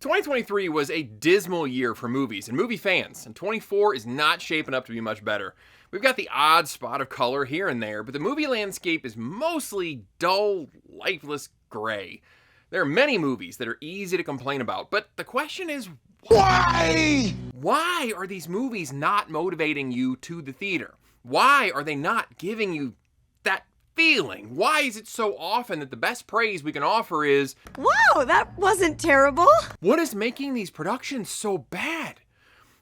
2023 was a dismal year for movies and movie fans, and 24 is not shaping up to be much better. We've got the odd spot of color here and there, but the movie landscape is mostly dull, lifeless gray. There are many movies that are easy to complain about, but the question is, why? Why are these movies not motivating you to the theater? Why are they not giving you that feeling? Why is it so often that the best praise we can offer is, "Wow, that wasn't terrible"? What is making these productions so bad?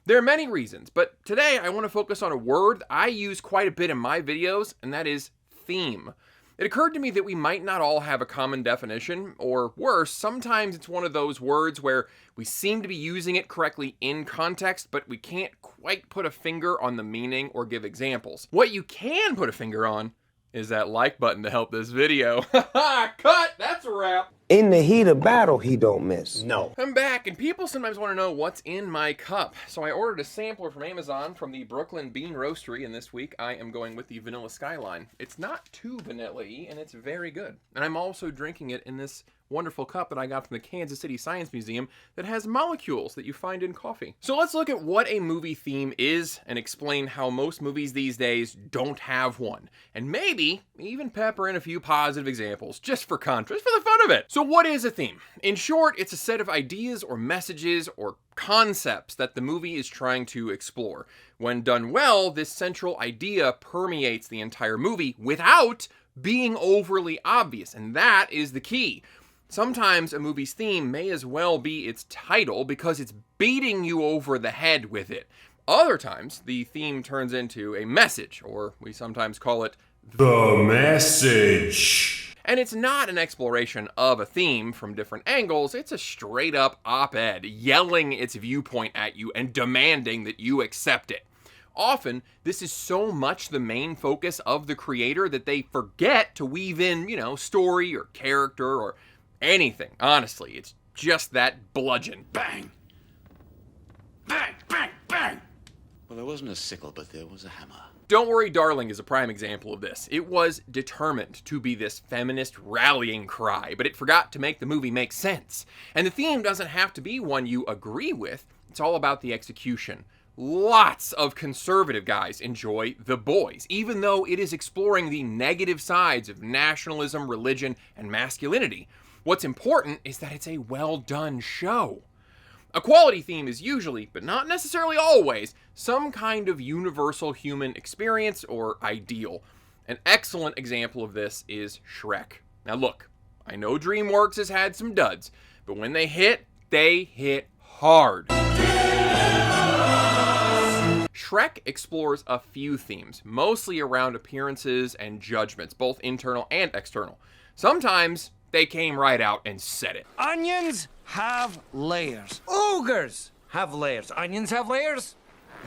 There are many reasons, but today I want to focus on a word I use quite a bit in my videos, and that is theme. It occurred to me that we might not all have a common definition, or worse, sometimes it's one of those words where we seem to be using it correctly in context, but we can't quite put a finger on the meaning or give examples. What you can put a finger on is that like button to help this video. Cut! That's a wrap! In the heat of battle, he don't miss. No. I'm back, and people sometimes want to know what's in my cup. So I ordered a sampler from Amazon from the Brooklyn Bean Roastery, and this week I am going with the Vanilla Skyline. It's not too vanilla-y, and it's very good. And I'm also drinking it in this wonderful cup that I got from the Kansas City Science Museum that has molecules that you find in coffee. So let's look at what a movie theme is and explain how most movies these days don't have one. And maybe even pepper in a few positive examples, just for contrast, for the fun of it. So what is a theme? In short, it's a set of ideas or messages or concepts that the movie is trying to explore. When done well, this central idea permeates the entire movie without being overly obvious, and that is the key. Sometimes a movie's theme may as well be its title because it's beating you over the head with it. Other times, the theme turns into a message, or we sometimes call it The message. And it's not an exploration of a theme from different angles, it's a straight up op-ed, yelling its viewpoint at you and demanding that you accept it. Often, this is so much the main focus of the creator that they forget to weave in, story or character or anything. Honestly, it's just that bludgeon. Bang! Bang, bang, bang! Well, there wasn't a sickle, but there was a hammer. Don't Worry, Darling is a prime example of this. It was determined to be this feminist rallying cry, but it forgot to make the movie make sense. And the theme doesn't have to be one you agree with. It's all about the execution. Lots of conservative guys enjoy The Boys, even though it is exploring the negative sides of nationalism, religion, and masculinity. What's important is that it's a well-done show. A quality theme is usually, but not necessarily always, some kind of universal human experience or ideal. An excellent example of this is Shrek. Now look, I know DreamWorks has had some duds, but when they hit hard. Shrek explores a few themes, mostly around appearances and judgments, both internal and external. Sometimes they came right out and said it. Onions have layers. Ogres have layers. Onions have layers.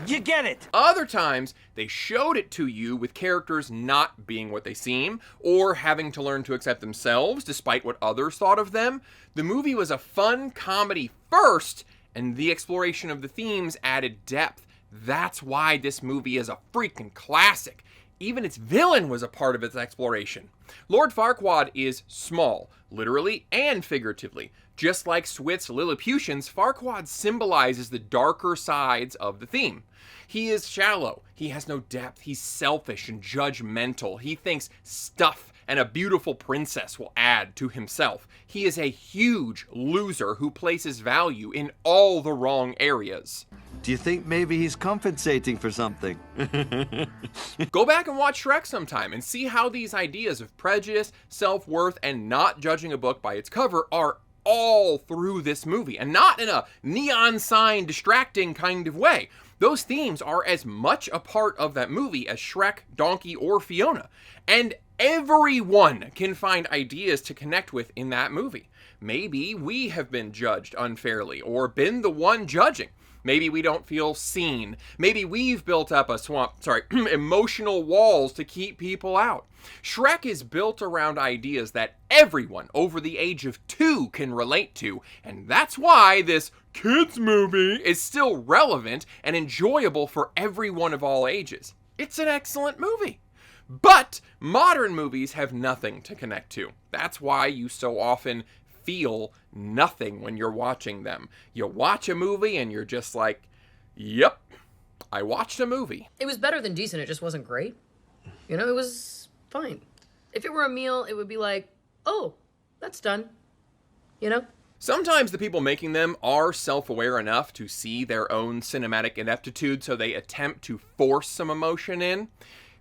You get it. Other times, they showed it to you with characters not being what they seem, or having to learn to accept themselves despite what others thought of them. The movie was a fun comedy first, and the exploration of the themes added depth. That's why this movie is a freaking classic. Even its villain was a part of its exploration. Lord Farquaad is small, literally and figuratively. Just like Swit's Lilliputians, Farquaad symbolizes the darker sides of the theme. He is shallow, he has no depth, he's selfish and judgmental. He thinks stuff and a beautiful princess will add to himself. He is a huge loser who places value in all the wrong areas. Do you think maybe he's compensating for something? Go back and watch Shrek sometime and see how these ideas of prejudice, self-worth, and not judging a book by its cover are all through this movie, and not in a neon sign distracting kind of way. Those themes are as much a part of that movie as Shrek, Donkey, or Fiona. And everyone can find ideas to connect with in that movie. Maybe we have been judged unfairly or been the one judging. Maybe we don't feel seen. Maybe we've built up emotional walls to keep people out. Shrek is built around ideas that everyone over the age of 2 can relate to, and that's why this kids movie is still relevant and enjoyable for everyone of all ages. It's an excellent movie. But modern movies have nothing to connect to. That's why you so often feel nothing when you're watching them. You watch a movie and you're just like, yep, I watched a movie. It was better than decent, it just wasn't great. You know, it was fine. If it were a meal, it would be like, oh, that's done. You know? Sometimes the people making them are self-aware enough to see their own cinematic ineptitude, so they attempt to force some emotion in.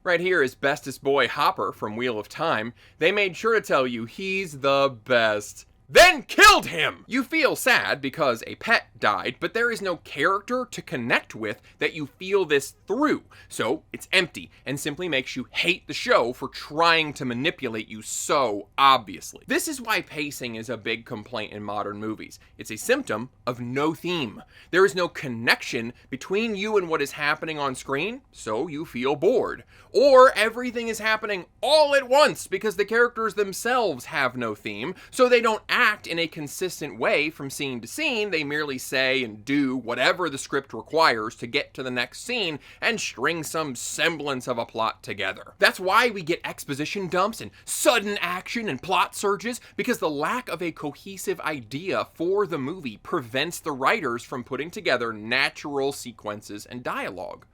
Right here is bestest boy Hopper from Wheel of Time. They made sure to tell you he's the best. Then killed him! You feel sad because a pet died, but there is no character to connect with that you feel this through. So it's empty and simply makes you hate the show for trying to manipulate you so obviously. This is why pacing is a big complaint in modern movies. It's a symptom of no theme. There is no connection between you and what is happening on screen, so you feel bored. Or everything is happening all at once because the characters themselves have no theme, so they don't act in a consistent way from scene to scene. They merely say and do whatever the script requires to get to the next scene and string some semblance of a plot together. That's why we get exposition dumps and sudden action and plot surges, because the lack of a cohesive idea for the movie prevents the writers from putting together natural sequences and dialogue.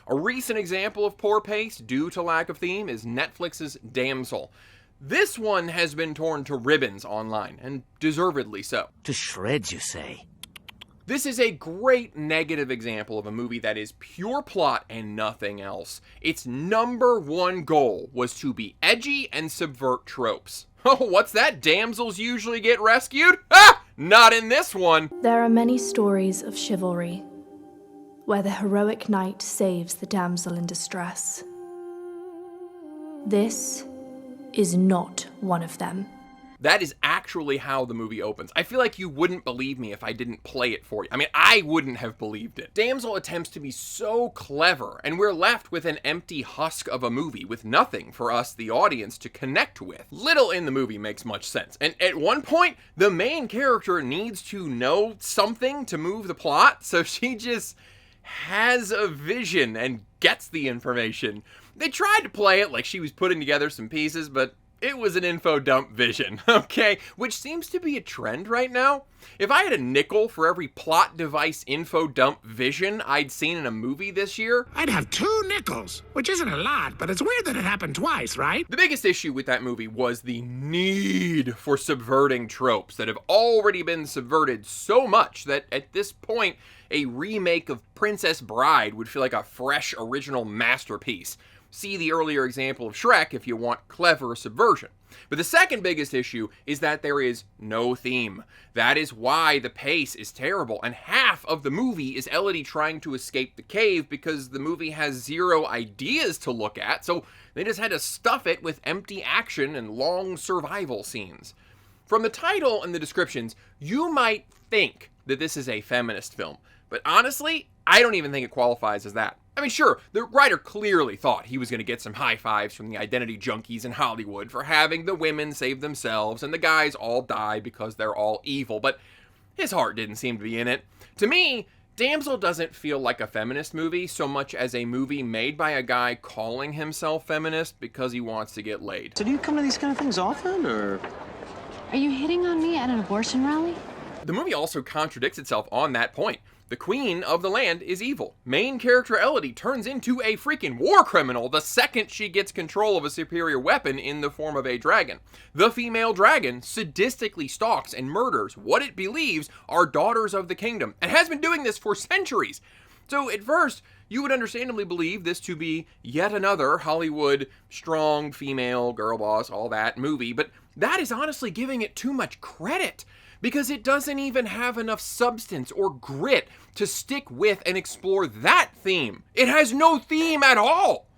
A recent example of poor pace due to lack of theme is Netflix's Damsel. This one has been torn to ribbons online, and deservedly so. To shreds, you say? This is a great negative example of a movie that is pure plot and nothing else. Its number one goal was to be edgy and subvert tropes. Oh, what's that? Damsels usually get rescued? Ah! Not in this one! There are many stories of chivalry, where the heroic knight saves the damsel in distress. This is not one of them. That is actually how the movie opens. I feel like you wouldn't believe me if I didn't play it for you. I mean, I wouldn't have believed it. Damsel attempts to be so clever, and we're left with an empty husk of a movie with nothing for us, the audience, to connect with. Little in the movie makes much sense. And at one point, the main character needs to know something to move the plot, so she just has a vision and gets the information. They tried to play it like she was putting together some pieces, but it was an info dump vision, okay? Which seems to be a trend right now. If I had a nickel for every plot device info dump vision I'd seen in a movie this year, I'd have 2 nickels, which isn't a lot, but it's weird that it happened twice, right? The biggest issue with that movie was the need for subverting tropes that have already been subverted so much that at this point, a remake of Princess Bride would feel like a fresh, original masterpiece. See the earlier example of Shrek if you want clever subversion. But the second biggest issue is that there is no theme. That is why the pace is terrible, and half of the movie is Elodie trying to escape the cave because the movie has 0 ideas to look at, so they just had to stuff it with empty action and long survival scenes. From the title and the descriptions, you might think that this is a feminist film, but honestly, I don't even think it qualifies as that. I mean, sure, the writer clearly thought he was going to get some high fives from the identity junkies in Hollywood for having the women save themselves and the guys all die because they're all evil, but his heart didn't seem to be in it. To me, Damsel doesn't feel like a feminist movie so much as a movie made by a guy calling himself feminist because he wants to get laid. So do you come to these kind of things often, or? Are you hitting on me at an abortion rally? The movie also contradicts itself on that point. The queen of the land is evil. Main character Elodie turns into a freaking war criminal the second she gets control of a superior weapon in the form of a dragon. The female dragon sadistically stalks and murders what it believes are daughters of the kingdom, and has been doing this for centuries. So at first, you would understandably believe this to be yet another Hollywood strong female girl boss, all that movie, but that is honestly giving it too much credit, because it doesn't even have enough substance or grit to stick with and explore that theme. It has no theme at all.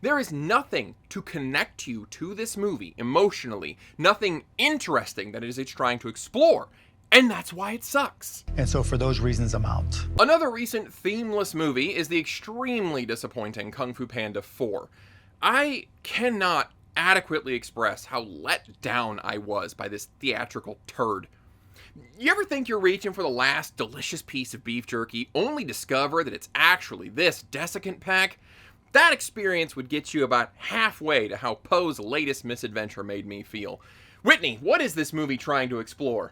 There is nothing to connect you to this movie emotionally, nothing interesting that it's trying to explore, and that's why it sucks. And so for those reasons, I'm out. Another recent themeless movie is the extremely disappointing Kung Fu Panda 4. I cannot adequately express how let down I was by this theatrical turd. You ever think you're reaching for the last delicious piece of beef jerky, only discover that it's actually this desiccant pack? That experience would get you about halfway to how Poe's latest misadventure made me feel. Whitney, what is this movie trying to explore?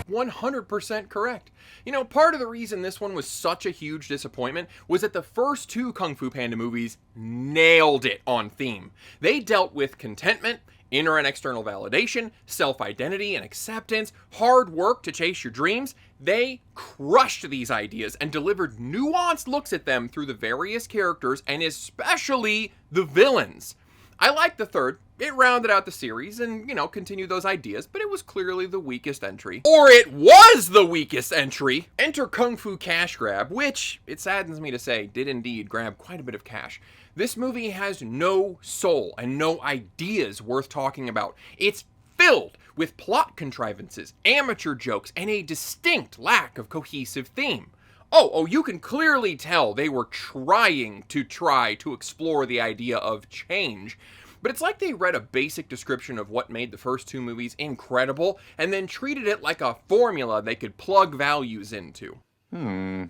100% correct. You know, part of the reason this one was such a huge disappointment was that the first two Kung Fu Panda movies nailed it on theme. They dealt with contentment, inner and external validation, self-identity and acceptance, hard work to chase your dreams. They crushed these ideas and delivered nuanced looks at them through the various characters and especially the villains. I liked the third. It rounded out the series and, you know, continued those ideas, but it was clearly the weakest entry. Or it was the weakest entry! Enter Kung Fu Cash Grab, which, it saddens me to say, did indeed grab quite a bit of cash. This movie has no soul and no ideas worth talking about. It's filled with plot contrivances, amateur jokes, and a distinct lack of cohesive theme. Oh, you can clearly tell they were trying to explore the idea of change. But it's like they read a basic description of what made the first two movies incredible and then treated it like a formula they could plug values into. The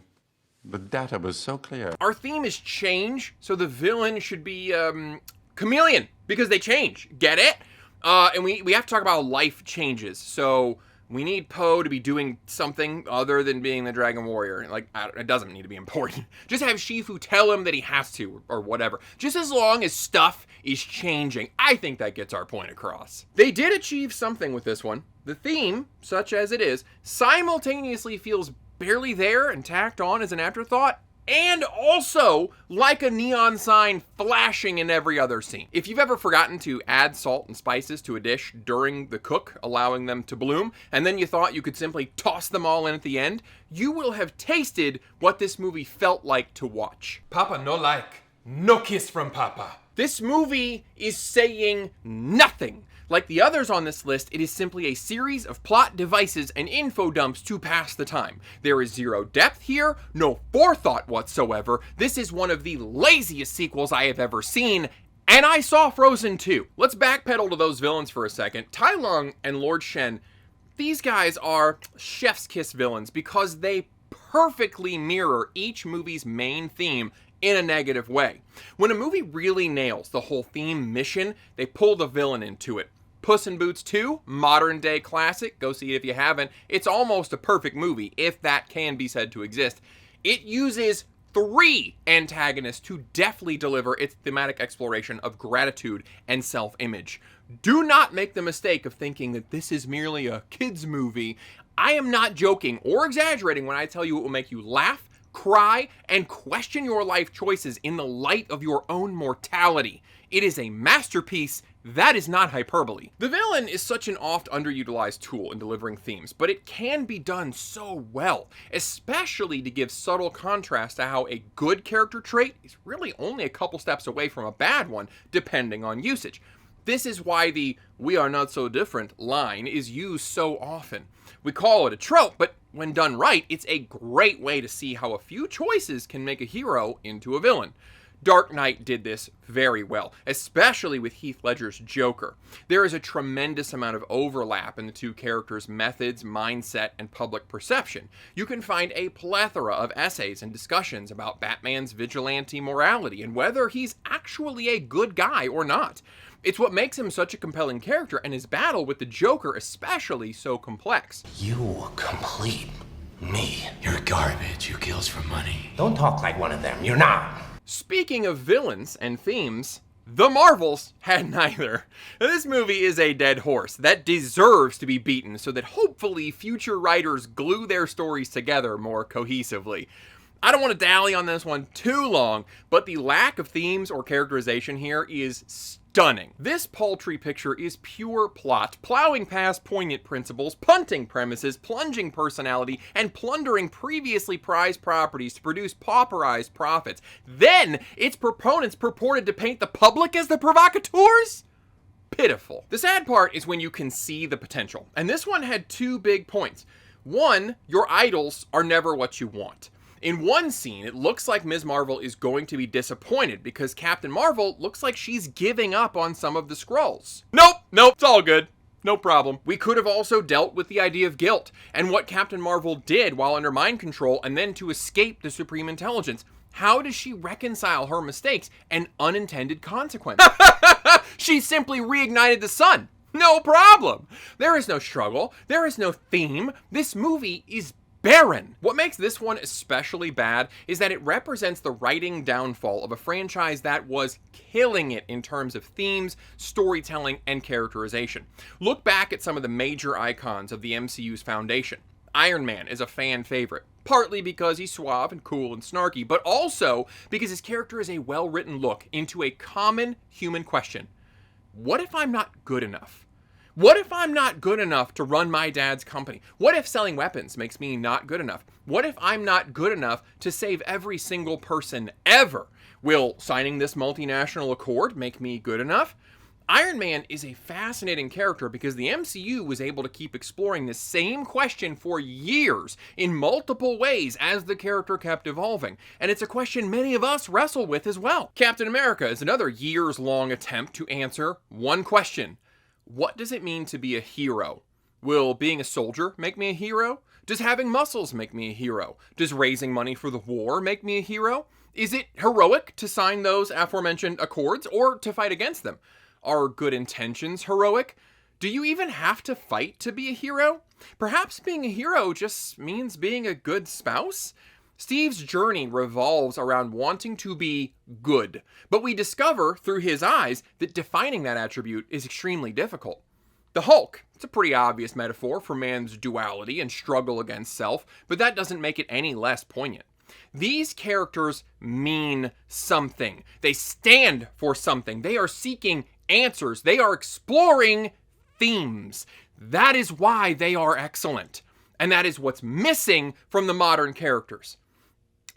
data was so clear. Our theme is change, so the villain should be, chameleon, because they change. Get it? And we have to talk about life changes, so we need Po to be doing something other than being the Dragon Warrior. Like, it doesn't need to be important. Just have Shifu tell him that he has to, or whatever. Just as long as stuff is changing. I think that gets our point across. They did achieve something with this one. The theme, such as it is, simultaneously feels barely there and tacked on as an afterthought, and also like a neon sign flashing in every other scene. If you've ever forgotten to add salt and spices to a dish during the cook, allowing them to bloom, and then you thought you could simply toss them all in at the end, you will have tasted what this movie felt like to watch. Papa no like, no kiss from Papa. This movie is saying nothing. Like the others on this list, it is simply a series of plot devices and info dumps to pass the time. There is zero depth here, no forethought whatsoever. This is one of the laziest sequels I have ever seen, and I saw Frozen 2. Let's backpedal to those villains for a second. Tai Lung and Lord Shen, these guys are chef's kiss villains because they perfectly mirror each movie's main theme in a negative way. When a movie really nails the whole theme mission, they pull the villain into it. Puss in Boots 2, modern day classic, go see it if you haven't. It's almost a perfect movie, if that can be said to exist. It uses 3 antagonists to deftly deliver its thematic exploration of gratitude and self-image. Do not make the mistake of thinking that this is merely a kids movie. I am not joking or exaggerating when I tell you it will make you laugh, cry, and question your life choices in the light of your own mortality. It is a masterpiece. That is not hyperbole. The villain is such an oft underutilized tool in delivering themes, but it can be done so well, especially to give subtle contrast to how a good character trait is really only a couple steps away from a bad one, depending on usage. This is why the "we are not so different" line is used so often. We call it a trope, but when done right, it's a great way to see how a few choices can make a hero into a villain. Dark Knight did this very well, especially with Heath Ledger's Joker. There is a tremendous amount of overlap in the two characters' methods, mindset, and public perception. You can find a plethora of essays and discussions about Batman's vigilante morality and whether he's actually a good guy or not. It's what makes him such a compelling character, and his battle with the Joker especially so complex. You complete me. You're garbage who kills for money. Don't talk like one of them. You're not. Speaking of villains and themes, the Marvels had neither. Now, this movie is a dead horse that deserves to be beaten so that hopefully future writers glue their stories together more cohesively. I don't want to dally on this one too long, but the lack of themes or characterization here is stunning. This paltry picture is pure plot, plowing past poignant principles, punting premises, plunging personality, and plundering previously prized properties to produce pauperized profits. Then, its proponents purported to paint the public as the provocateurs? Pitiful. The sad part is when you can see the potential, and this one had 2 big points. One, your idols are never what you want. In one scene, it looks like Ms. Marvel is going to be disappointed because Captain Marvel looks like she's giving up on some of the Skrulls. Nope, it's all good. No problem. We could have also dealt with the idea of guilt and what Captain Marvel did while under mind control and then to escape the Supreme Intelligence. How does she reconcile her mistakes and unintended consequences? She simply reignited the sun. No problem. There is no struggle. There is no theme. This movie is barren. What makes this one especially bad is that it represents the writing downfall of a franchise that was killing it in terms of themes, storytelling, and characterization. Look back at some of the major icons of the MCU's foundation. Iron Man is a fan favorite, partly because he's suave and cool and snarky, but also because his character is a well-written look into a common human question. What if I'm not good enough? What if I'm not good enough to run my dad's company? What if selling weapons makes me not good enough? What if I'm not good enough to save every single person ever? Will signing this multinational accord make me good enough? Iron Man is a fascinating character because the MCU was able to keep exploring the same question for years in multiple ways as the character kept evolving, and it's a question many of us wrestle with as well. Captain America is another years-long attempt to answer one question. What does it mean to be a hero? Will being a soldier make me a hero? Does having muscles make me a hero? Does raising money for the war make me a hero? Is it heroic to sign those aforementioned accords or to fight against them? Are good intentions heroic? Do you even have to fight to be a hero? Perhaps being a hero just means being a good spouse? Steve's journey revolves around wanting to be good, but we discover through his eyes that defining that attribute is extremely difficult. The Hulk, it's a pretty obvious metaphor for man's duality and struggle against self, but that doesn't make it any less poignant. These characters mean something. They stand for something. They are seeking answers. They are exploring themes. That is why they are excellent. And that is what's missing from the modern characters.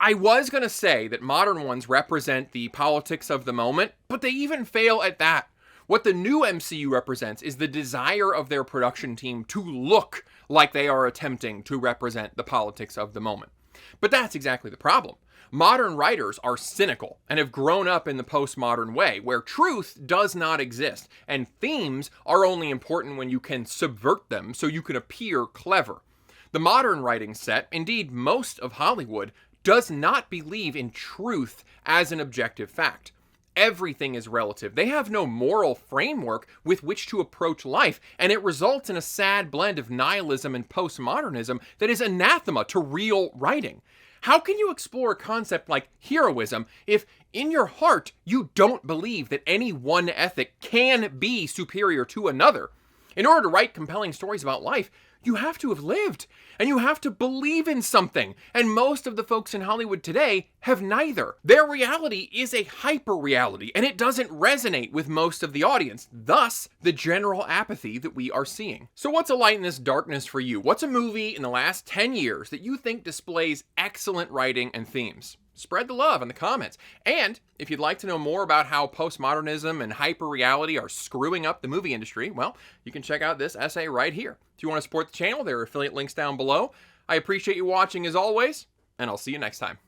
I was going to say that modern ones represent the politics of the moment, but they even fail at that. What the new MCU represents is the desire of their production team to look like they are attempting to represent the politics of the moment. But that's exactly the problem. Modern writers are cynical and have grown up in the postmodern way, where truth does not exist, and themes are only important when you can subvert them so you can appear clever. The modern writing set, indeed most of Hollywood, does not believe in truth as an objective fact. Everything is relative. They have no moral framework with which to approach life, and it results in a sad blend of nihilism and postmodernism that is anathema to real writing. How can you explore a concept like heroism if in your heart you don't believe that any one ethic can be superior to another? In order to write compelling stories about life, you have to have lived, and you have to believe in something, and most of the folks in Hollywood today have neither. Their reality is a hyper-reality, and it doesn't resonate with most of the audience, thus the general apathy that we are seeing. So what's a light in this darkness for you? What's a movie in the last 10 years that you think displays excellent writing and themes? Spread the love in the comments. And if you'd like to know more about how postmodernism and hyper-reality are screwing up the movie industry, well, you can check out this essay right here. If you want to support the channel, there are affiliate links down below. I appreciate you watching as always, and I'll see you next time.